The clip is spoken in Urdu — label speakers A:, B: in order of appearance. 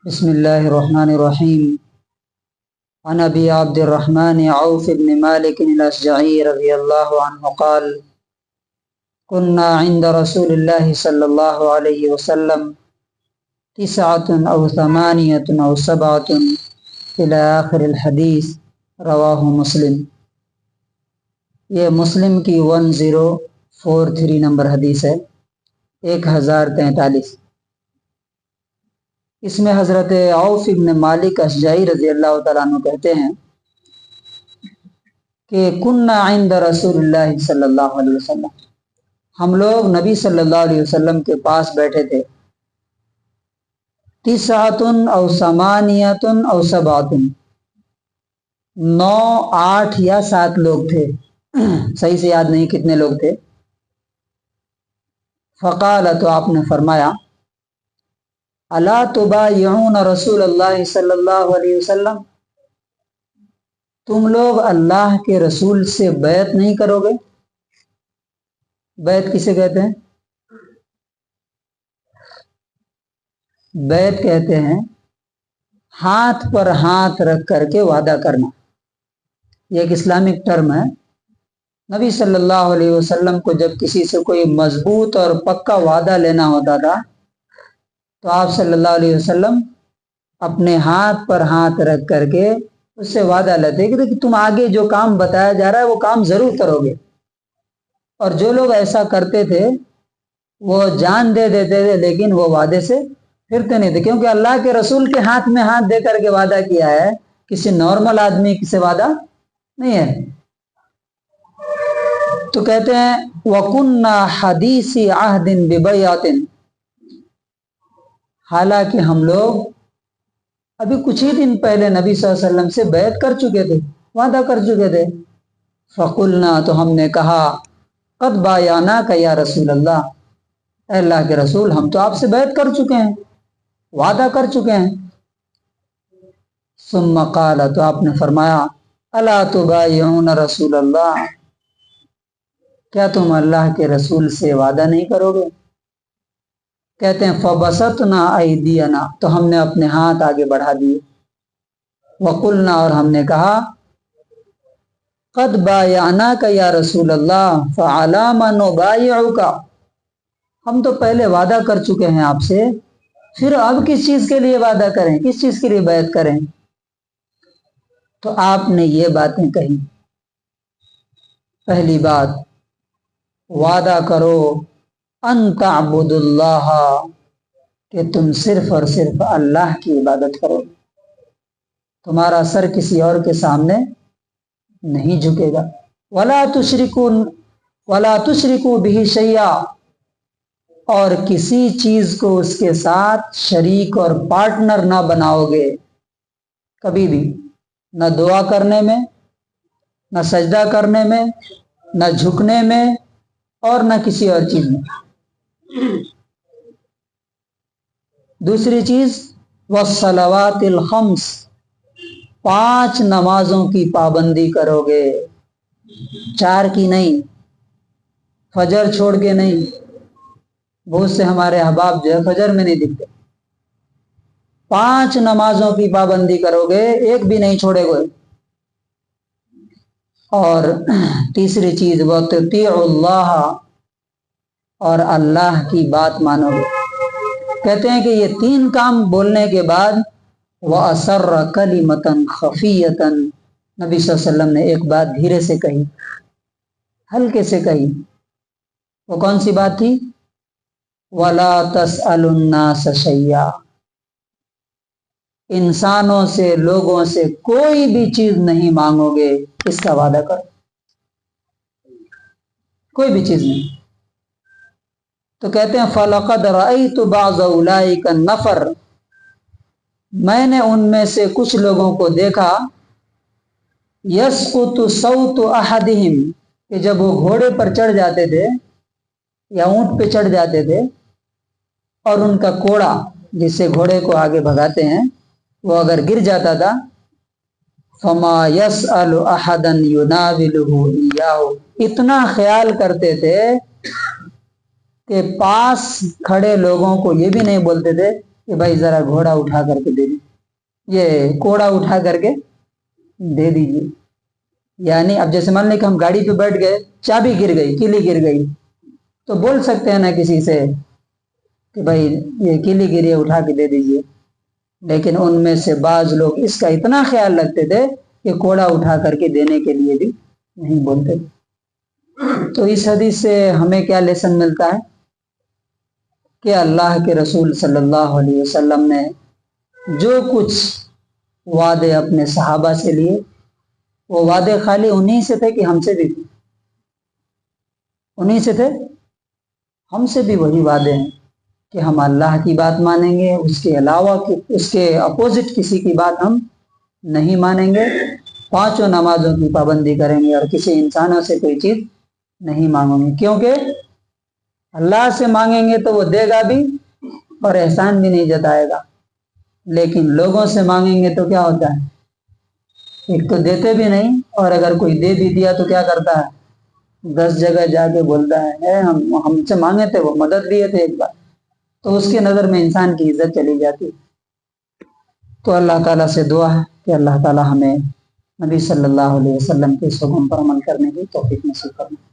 A: بسم الله الرحمن الرحيم. عن أبي عبد الرحمن عوف بن مالك الأشجعي رضي الله عنه قال: كنا عند رسول الله صلى الله عليه وسلم 9 أو 8 أو 7 إلى آخر الحديث. رواہ مسلم. یہ مسلم کی 1043 نمبر حدیث ہے، 1043. اس میں حضرت عوف بن مالک اشجعی رضی اللہ تعالیٰ عنہ کہتے ہیں کہ کننا عند رسول اللہ صلی اللہ علیہ وسلم، ہم لوگ نبی صلی اللہ علیہ وسلم کے پاس بیٹھے تھے. 9 او 8 او 7، 9، 8 یا 7 لوگ تھے، صحیح سے یاد نہیں کتنے لوگ تھے. فقال، تو آپ نے فرمایا، الا تبایعون رسول اللہ صلی اللہ علیہ وسلم، تم لوگ اللہ کے رسول سے بیعت نہیں کرو گے؟ بیعت کسے کہتے ہیں؟ بیعت کہتے ہیں ہاتھ پر ہاتھ رکھ کر کے وعدہ کرنا. یہ ایک اسلامک ٹرم ہے. نبی صلی اللہ علیہ وسلم کو جب کسی سے کوئی مضبوط اور پکا وعدہ لینا ہوتا تھا تو آپ صلی اللہ علیہ وسلم اپنے ہاتھ پر ہاتھ رکھ کر کے اس سے وعدہ لیتے کہ تم آگے جو کام بتایا جا رہا ہے وہ کام ضرور کرو گے. اور جو لوگ ایسا کرتے تھے وہ جان دے دیتے تھے لیکن وہ وعدے سے پھرتے نہیں تھے، کیونکہ اللہ کے رسول کے ہاتھ میں ہاتھ دے کر کے وعدہ کیا ہے، کسی نارمل آدمی سے وعدہ نہیں ہے. تو کہتے ہیں وَكُنَّا حَدِيثِ عَهْدٍ بِبَيْعَةٍ، حالانکہ ہم لوگ ابھی کچھ ہی دن پہلے نبی صلی اللہ علیہ وسلم سے بیعت کر چکے تھے، وعدہ کر چکے تھے. فَقُلْنَا، تو ہم نے کہا، قَدْ بَایَعْنَاكَ یا رسول اللہ، اے اللہ کے رسول ہم تو آپ سے بیعت کر چکے ہیں، وعدہ کر چکے ہیں. ثم قال، تو آپ نے فرمایا، الا تبایعون رسول اللہ، کیا تم اللہ کے رسول سے وعدہ نہیں کرو گے؟ کہتے ہیں فبسطنا ایدینا، تو ہم نے اپنے ہاتھ آگے بڑھا دیے. وقلنا، اور ہم نے کہا، قد بایعناک یا رسول اللہ فعلی ما نبایعک، ہم تو پہلے وعدہ کر چکے ہیں آپ سے، پھر اب کس چیز کے لیے وعدہ کریں، کس چیز کے لیے بیعت کریں؟ تو آپ نے یہ باتیں کہی. پہلی بات، وعدہ کرو ان تعبد اللہ، کہ تم صرف اور صرف اللہ کی عبادت کرو، تمہارا سر کسی اور کے سامنے نہیں جھکے گا. ولا تشرکوا بہ شیئا، اور کسی چیز کو اس کے ساتھ شریک اور پارٹنر نہ بناؤ گے کبھی بھی، نہ دعا کرنے میں، نہ سجدہ کرنے میں، نہ جھکنے میں، اور نہ کسی اور چیز میں. دوسری چیز، والصلوات الخمس، 5 نمازوں کی پابندی کرو گے، 4 کی نہیں، فجر چھوڑ کے نہیں. بہت سے ہمارے احباب جو ہے فجر میں نہیں دکھتے. 5 نمازوں کی پابندی کرو گے، ایک بھی نہیں چھوڑے گے. اور تیسری چیز، وَتُطِيعُوا اللَّهَ، اور اللہ کی بات مانو گے. کہتے ہیں کہ یہ 3 کام بولنے کے بعد وَأَسَرَّ كَلِمَةً خَفِيَّةً، نبی صلی اللہ علیہ وسلم نے ایک بات دھیرے سے کہی، ہلکے سے کہی. وہ کون سی بات تھی؟ وَلَا تَسْأَلُ النَّاسَ شَيْئًا، انسانوں سے، لوگوں سے کوئی بھی چیز نہیں مانگو گے، اس کا وعدہ کرو، کوئی بھی چیز نہیں. تو کہتے ہیں فَلَقَدْ رَأَيْتُ بَعْضَ أُولَئِكَ النَّفَرَ، میں نے ان میں سے کچھ لوگوں کو دیکھا، يَسْقُطُ صَوْتُ أَحَدِهِمْ، کہ جب وہ گھوڑے پر چڑھ جاتے تھے یا اونٹ پہ چڑھ جاتے تھے اور ان کا کوڑا جس سے گھوڑے کو آگے بھگاتے ہیں وہ اگر گر جاتا تھا، فَمَا يَسْأَلُ أَحَدًا يُنَاوِلُهُ إِيَّاهُ، اتنا خیال کرتے تھے کہ پاس کھڑے لوگوں کو یہ بھی نہیں بولتے تھے کہ بھائی ذرا گھوڑا اٹھا کر کے دے دیجیے، یہ کوڑا اٹھا کر کے دے دیجیے. یعنی اب جیسے مان لیں کہ ہم گاڑی پہ بیٹھ گئے، چابی گر گئی، کیلی گر گئی، تو بول سکتے ہیں نا کسی سے کہ بھائی یہ کیلی گری ہے اٹھا کے دے دیجیے. لیکن ان میں سے بعض لوگ اس کا اتنا خیال رکھتے تھے کہ کوڑا اٹھا کر کے دینے کے لیے بھی نہیں بولتے. تو اس حدیث سے ہمیں کیا لیسن ملتا ہے کہ اللہ کے رسول صلی اللہ علیہ وسلم نے جو کچھ وعدے اپنے صحابہ سے لیے، وہ وعدے خالی انہی سے تھے کہ ہم سے بھی انہی سے تھے، ہم سے بھی وہی وعدے ہیں کہ ہم اللہ کی بات مانیں گے، اس کے علاوہ اس کے اپوزٹ کسی کی بات ہم نہیں مانیں گے، 5 نمازوں کی پابندی کریں گے اور کسی انسانوں سے کوئی چیز نہیں مانگیں گے. کیونکہ اللہ سے مانگیں گے تو وہ دے گا بھی اور احسان بھی نہیں جتائے گا، لیکن لوگوں سے مانگیں گے تو کیا ہوتا ہے، ایک تو دیتے بھی نہیں، اور اگر کوئی دے بھی دیا تو کیا کرتا ہے، 10 جگہ جا کے بولتا ہے ہم سے مانگے تھے، وہ مدد دیے تھے ایک بار. تو اس کے نظر میں انسان کی عزت چلی جاتی. تو اللہ تعالیٰ سے دعا ہے کہ اللہ تعالیٰ ہمیں نبی صلی اللہ علیہ وسلم کے حکم پر عمل کرنے کی توفیق نصیب فرمائے.